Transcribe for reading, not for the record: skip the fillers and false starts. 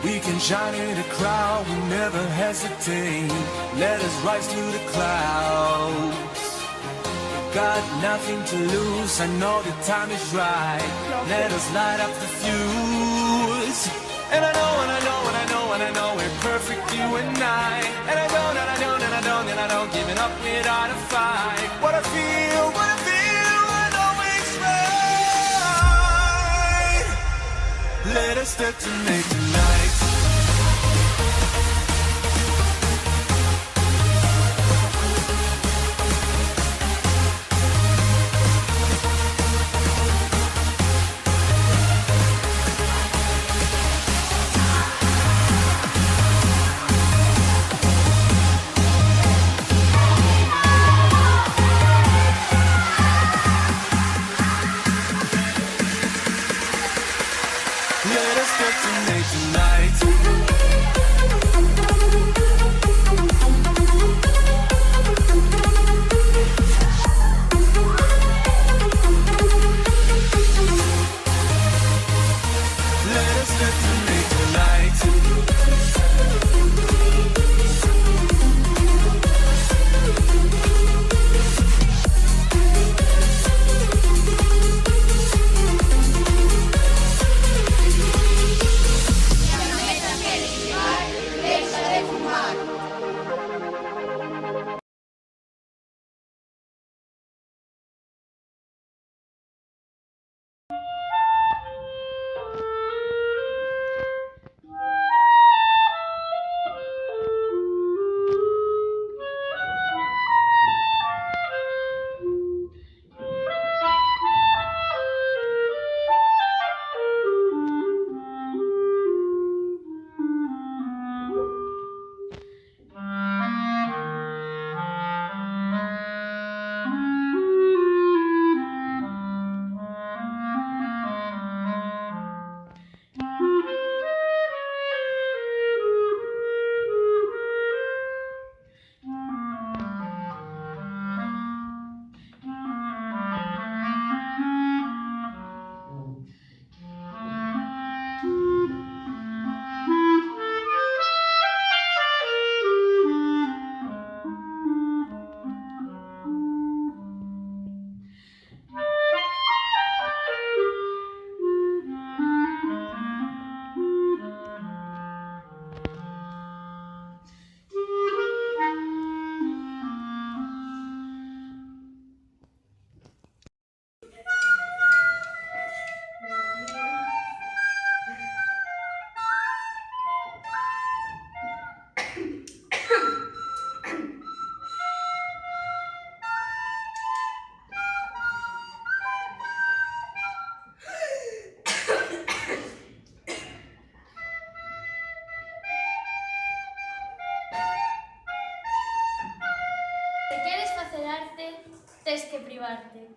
We can shine in a crowd, we never hesitate. Let us rise to the clouds. Got nothing to lose, I know the time is right. Let us light up the fuse. And I know, and I know, and I know, and I know we're perfect, you and I. And I don't, and I don't, and I don't, and I don't giving up without a fight. What I feel, I know it's right. Let us detonate tonight. Let us detonate tonight. Let us detonate tonight. Se queres facer arte, tes que privarte.